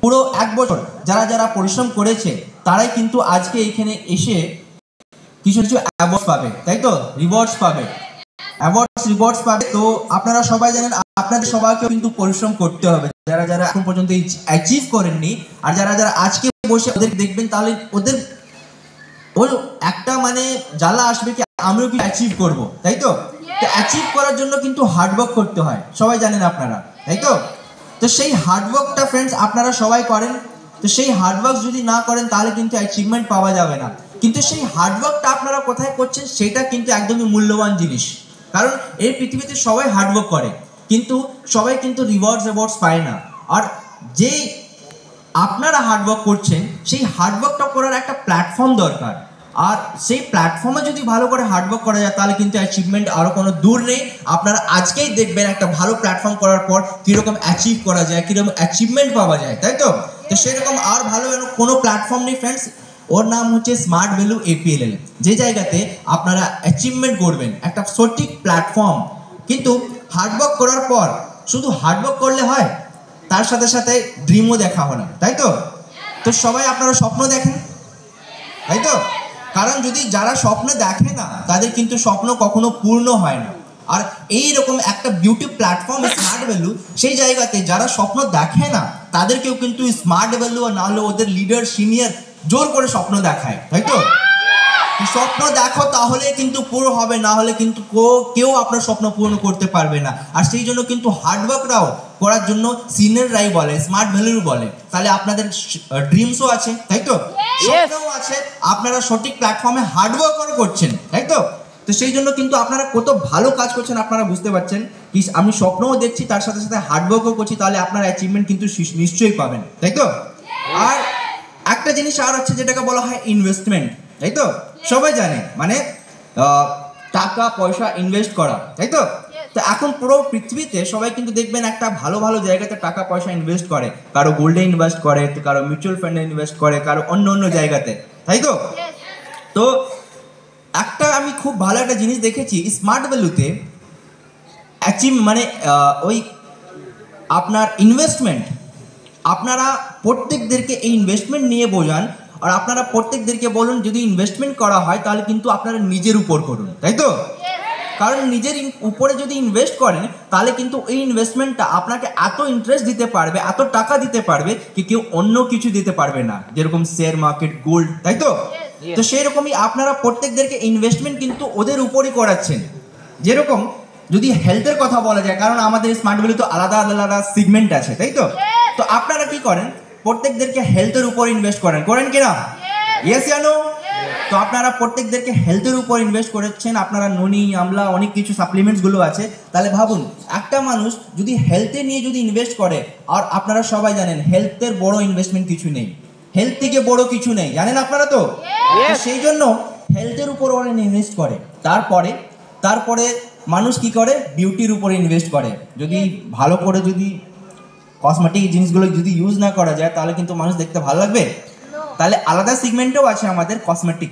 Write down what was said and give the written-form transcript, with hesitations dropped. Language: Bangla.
পুরো 1 বছর যারা যারা পরিশ্রম করেছে তারাই কিন্তু আজকে এখানে এসে কিছু কিছু অ্যাওয়ার্ডস পাবে, তাই তো, রিওয়ার্ডস পাবে, রিওয়ার্ডস পাবে। তো আপনারা সবাই জানেন আপনাদের সবাইকে কিন্তু পরিশ্রম করতে হবে, যারা যারা এখন পর্যন্ত অ্যাচিভ করেননি আর যারা যারা আজকে বসে ওদের দেখবেন, তাহলে ওদের ওর একটা মানে জ্বালা আসবে কি আমিও কি অ্যাচিভ করব, তাই তো। তো অ্যাচিভ করার জন্য কিন্তু হার্ডওয়ার্ক করতে হয়, সবাই জানেন আপনারা, তাই তো। তো সেই হার্ডওয়ার্কটা ফ্রেন্ডস আপনারা সবাই করেন। তো সেই হার্ডওয়ার্ক যদি না করেন তাহলে কিন্তু অ্যাচিভমেন্ট পাওয়া যাবে না। কিন্তু সেই হার্ডওয়ার্কটা আপনারা কোথায় করছেন সেটা কিন্তু একদমই মূল্যবান জিনিস। কারণ এই পৃথিবীতে সবাই হার্ডওয়ার্ক করে, কিন্তু সবাই কিন্তু রিওয়ার্ডস পায় না। আর যেই আপনারা হার্ডওয়ার্ক করছেন সেই হার্ডওয়ার্কটা করার একটা প্ল্যাটফর্ম দরকার। আর সেই প্ল্যাটফর্মে যদি ভালো করে হার্ডওয়ার্ক করা যায় তাহলে কিন্তু অ্যাচিভমেন্ট আরও কোনো দূর নেই। আপনারা আজকেই দেখবেন একটা ভালো প্ল্যাটফর্ম করার পর কীরকম অ্যাচিভ করা যায়, কীরকম অ্যাচিভমেন্ট পাওয়া যায়, তাই তো। তো সেরকম আর ভালো কোনো প্ল্যাটফর্ম নেই ফ্রেন্ডস, ওর নাম হচ্ছে স্মার্ট ভ্যালু APLL, যে জায়গাতে আপনারা অ্যাচিভমেন্ট করবেন, একটা সঠিক প্ল্যাটফর্ম। কিন্তু হার্ডওয়ার্ক করার পর শুধু হার্ডওয়ার্ক করলে হয়, তার সাথে সাথে ড্রিমও দেখা হলো, তাই তো। তো সবাই আপনারা স্বপ্ন দেখেন, তাই তো। কারণ যদি যারা স্বপ্ন দেখে না তাদের কিন্তু স্বপ্ন কখনো পূর্ণ হয় না। আর এইরকম একটা বিউটি প্ল্যাটফর্ম স্মার্ট ভ্যালু, সেই জায়গাতে যারা স্বপ্ন দেখে না তাদেরকেও কিন্তু স্মার্ট ভ্যালু আর নাহলে ওদের লিডার সিনিয়র জোর করে স্বপ্ন দেখায়, তাই তো। স্বপ্ন দেখো তাহলে কিন্তু পুরো হবে, না হলে কিন্তু কেউ আপনার স্বপ্ন পূরণ করতে পারবে না। আর সেই জন্য কিন্তু হার্ডওয়ার্করাও করার জন্য সিনিয়ররাই বলে, স্মার্ট ভ্যালু বলে। তাহলে আপনাদের ড্রিমসও আছে, তাই তো, স্বপ্নও আছে, আপনারা সঠিক প্ল্যাটফর্মে হার্ডওয়ার্কও করছেন, তাই তো। তো সেই জন্য কিন্তু আপনারা কত ভালো কাজ করছেন আপনারা বুঝতে পারছেন কি, আমি স্বপ্নও দেখছি তার সাথে সাথে হার্ডওয়ার্কও করছি, তাহলে আপনার অ্যাচিভমেন্ট কিন্তু নিশ্চয়ই পাবেন, তাই তো। আর একটা জিনিস আর আছে যেটাকে বলা হয় ইনভেস্টমেন্ট, তাই তো। সবাই জানে মানে টাকা পয়সা ইনভেস্ট করা, তাই তো। তো এখন পুরো পৃথিবীতে সবাই কিন্তু দেখবেন একটা ভালো ভালো জায়গাতে টাকা পয়সা ইনভেস্ট করে, কারো গোল্ডে ইনভেস্ট করে, কারো মিউচুয়াল ফান্ডে ইনভেস্ট করে, কারো অন্য অন্য জায়গাতে, তাই তো। তো একটা আমি খুব ভালো একটা জিনিস দেখেছি স্মার্ট ভ্যালুতে মানে ওই আপনার ইনভেস্টমেন্ট, আপনারা প্রত্যেকদেরকে এই ইনভেস্টমেন্ট নিয়ে বোঝান। আর আপনারা প্রত্যেকদেরকে বলুন যদি ইনভেস্টমেন্ট করা হয় তাহলে কিন্তু আপনারা নিজের উপর করুন, তাই তো। কারণ নিজের উপরে যদি ইনভেস্ট করেন তাহলে কিন্তু এই ইনভেস্টমেন্টটা আপনাকে এত ইন্টারেস্ট দিতে পারবে, এত টাকা দিতে পারবে কি কেউ অন্য কিছু দিতে পারবে না, যেরকম শেয়ার মার্কেট, গোল্ড, তাই তো। তো সেই রকমই আপনারা প্রত্যেকদেরকে ইনভেস্টমেন্ট কিন্তু ওদের উপরই করাচ্ছেন। যেরকম যদি হেলথের কথা বলা যায়, কারণ আমাদের স্মার্ট ভ্যালু তো আলাদা আলাদা সেগমেন্ট আছে, তাই তো। তো আপনারা কি করেন, প্রত্যেকদেরকে হেলথের উপর ইনভেস্ট করেন কিনা? ইয়েস ইয়া নো? তো আপনারা প্রত্যেকদেরকে হেলথের উপর ইনভেস্ট করেছেন, আপনারা ননি আমলা অনেক কিছু সাপ্লিমেন্টসগুলো আছে। তাহলে ভাবুন একটা মানুষ যদি হেলথে নিয়ে যদি ইনভেস্ট করে, আর আপনারা সবাই জানেন হেলথের বড় ইনভেস্টমেন্ট কিছু নেই, হেলথ থেকে বড় কিছু নেই, জানেন আপনারা তো। সেই জন্য হেলথের উপর ওরা ইনভেস্ট করে। তারপরে মানুষ কি করে, বিউটির উপর ইনভেস্ট করে। যদি ভালো করে যদি কসমেটিক জিনিসগুলো যদি ইউজ না করা যায় তাহলে কিন্তু মানুষ দেখতে ভালো লাগবে। তাহলে আলাদা সেগমেন্টেও আছে আমাদের কসমেটিক,